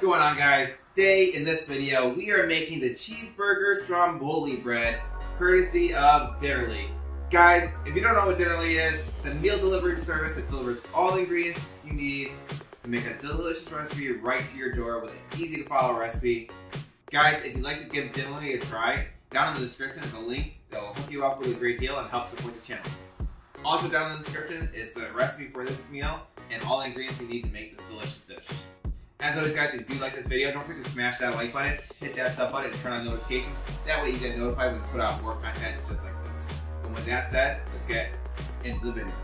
going on, guys? Today in this video we are making the Cheese Burger Stromboli Bread courtesy of Dinnerly. Guys, if you don't know what Dinnerly is, it's a meal delivery service that delivers all the ingredients you need to make a delicious recipe right to your door with an easy to follow recipe. Guys, if you'd like to give Dinnerly a try, down in the description is a link that will hook you up with a great deal and help support the channel. Also down in the description is the recipe for this meal and all the ingredients you need to make this delicious dish. As always, guys, if you like this video, don't forget to smash that like button, hit that sub button, and turn on notifications. That way you get notified when we put out more content just like this. And with that said, let's get into the video.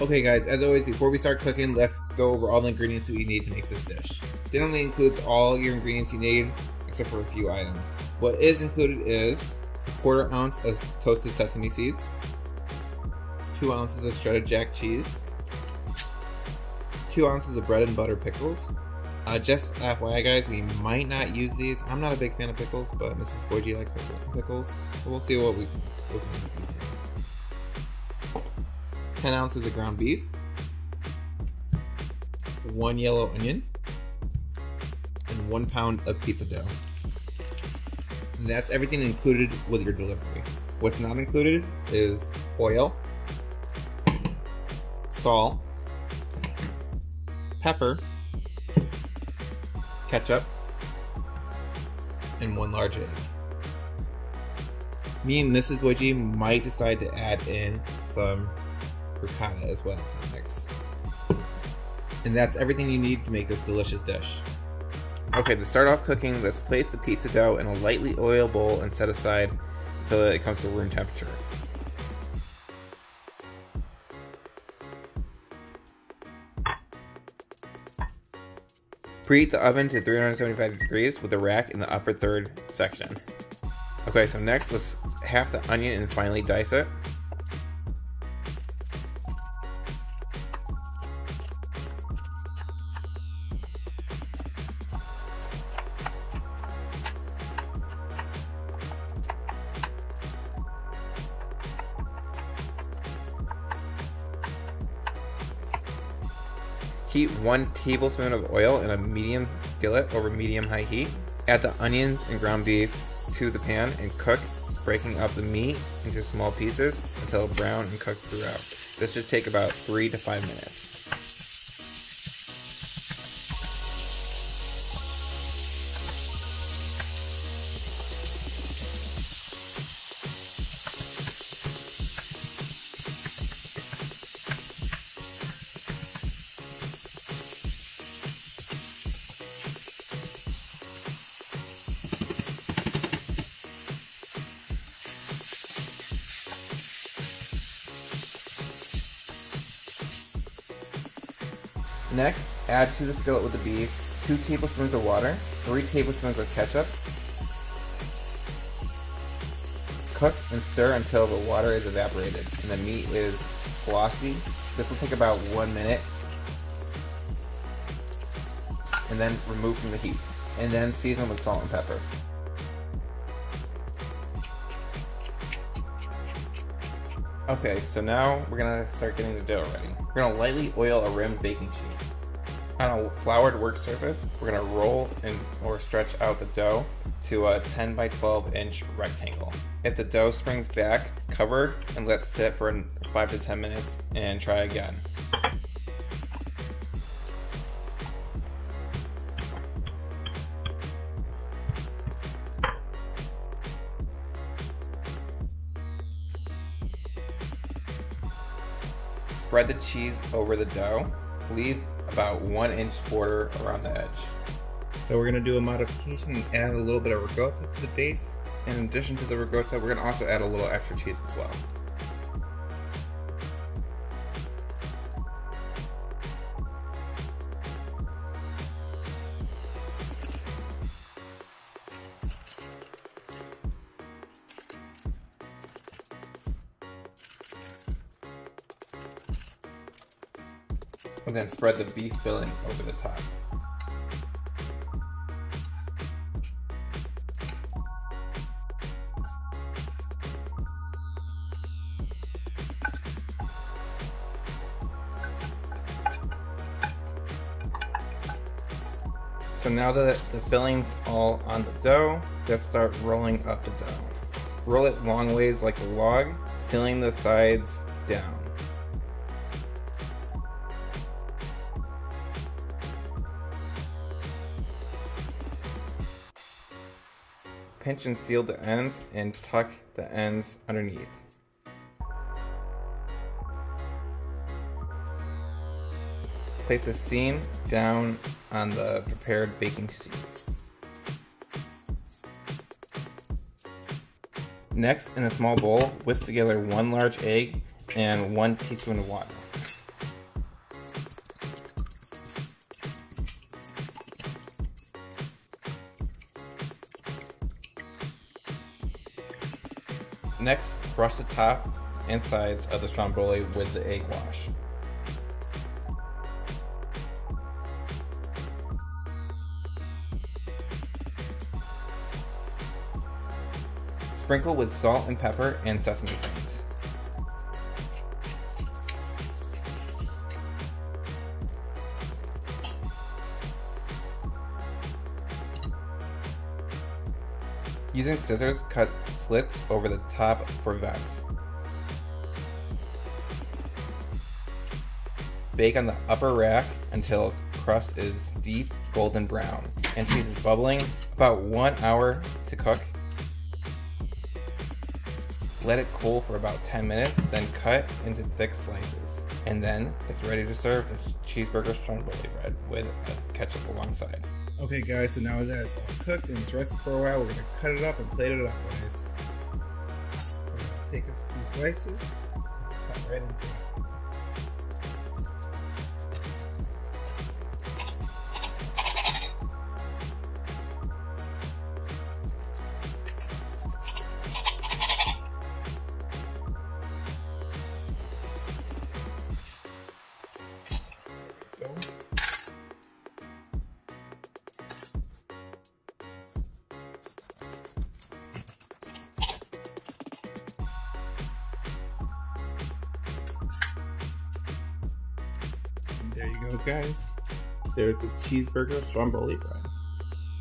Okay guys, as always, before we start cooking, let's go over all the ingredients that we need to make this dish. It only includes all your ingredients you need, except for a few items. What is included is a 1/4 ounce of toasted sesame seeds, 2 ounces of cheddar-jack cheese, 2 ounces of bread and butter pickles. Just FYI guys, we might not use these. I'm not a big fan of pickles, but Mrs. Boyg likes pickles. So we'll see what we can do with these things. 10 ounces of ground beef, 1 yellow onion, and 1 pound of pizza dough. And that's everything included with your delivery. What's not included is oil, salt, pepper, ketchup, and 1 large egg. Me and Mrs. Boyg might decide to add in some ricotta as well to the mix. And that's everything you need to make this delicious dish. Okay, to start off cooking, let's place the pizza dough in a lightly oiled bowl and set aside until it comes to room temperature. Preheat the oven to 375 degrees with the rack in the upper third section. Okay, so next let's half the onion and finely dice it. Heat 1 tablespoon of oil in a medium skillet over medium-high heat. Add the onions and ground beef to the pan and cook, breaking up the meat into small pieces until brown and cooked throughout. This should take about 3 to 5 minutes. Next, add to the skillet with the beef 2 tablespoons of water, 3 tablespoons of ketchup. Cook and stir until the water is evaporated and the meat is flossy. This will take about 1 minute. And then remove from the heat. And then season with salt and pepper. Okay, so now we're gonna start getting the dough ready. We're gonna lightly oil a rimmed baking sheet. On a floured work surface, we're gonna roll or stretch out the dough to a 10 by 12 inch rectangle. If the dough springs back, cover and let sit for 5 to 10 minutes and try again. Spread the cheese over the dough. Leave about 1 inch border around the edge. So we're gonna do a modification and add a little bit of ricotta to the base. In addition to the ricotta, we're gonna also add a little extra cheese as well. And then spread the beef filling over the top. So now that the filling's all on the dough, let's start rolling up the dough. Roll it long ways like a log, sealing the sides down. Pinch and seal the ends and tuck the ends underneath. Place a seam down on the prepared baking sheet. Next, in a small bowl, whisk together 1 large egg and 1 teaspoon of water. Next, brush the top and sides of the stromboli with the egg wash. Sprinkle with salt and pepper and sesame seeds. Using scissors, cut slits over the top for vents. Bake on the upper rack until crust is deep golden brown and cheese is bubbling. About 1 hour to cook. Let it cool for about 10 minutes, then cut into thick slices. And then it's ready to serve the cheeseburger stromboli bread with a ketchup alongside. Okay guys, so now that it's all cooked and it's rested for a while, we're gonna cut it up and plate it up, guys. We're gonna take a few slices, cut right into it. There you go, guys. There's the cheeseburger stromboli bread.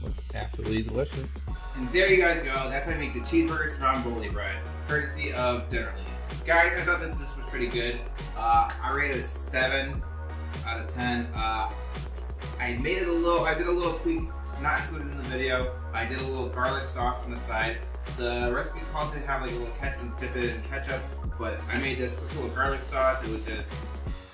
Looks absolutely delicious. And there you guys go. That's how I make the cheeseburger stromboli bread, courtesy of Dinnerly. Guys, I thought this dish was pretty good. I rated it a 7 out of 10. I did a little tweak, not included in the video. I did a little garlic sauce on the side. The recipe called to have like a little ketchup, dip it in ketchup, but I made this quick little garlic sauce. It was just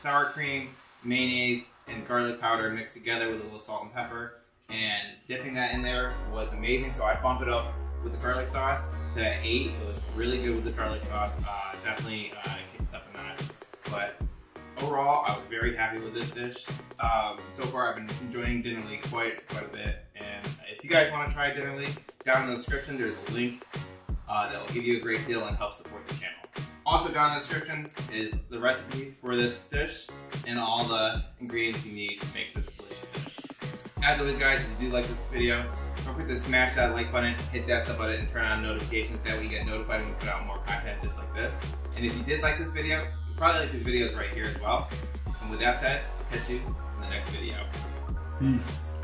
sour cream, mayonnaise, and garlic powder mixed together with a little salt and pepper. And dipping that in there was amazing, so I bumped it up with the garlic sauce to 8. It was really good with the garlic sauce. Definitely kicked it up a notch. But overall, I was very happy with this dish. So far, I've been enjoying Dinnerly quite a bit. And if you guys want to try Dinnerly, down in the description there's a link that will give you a great deal and help support the channel. Also down in the description is the recipe for this dish and all the ingredients you need to make this delicious dish. As always guys, if you do like this video, don't forget to smash that like button, hit that sub button, and turn on notifications. That way you get notified when we put out more content just like this. And if you did like this video, you probably like these videos right here as well. And with that said, I'll catch you in the next video. Peace.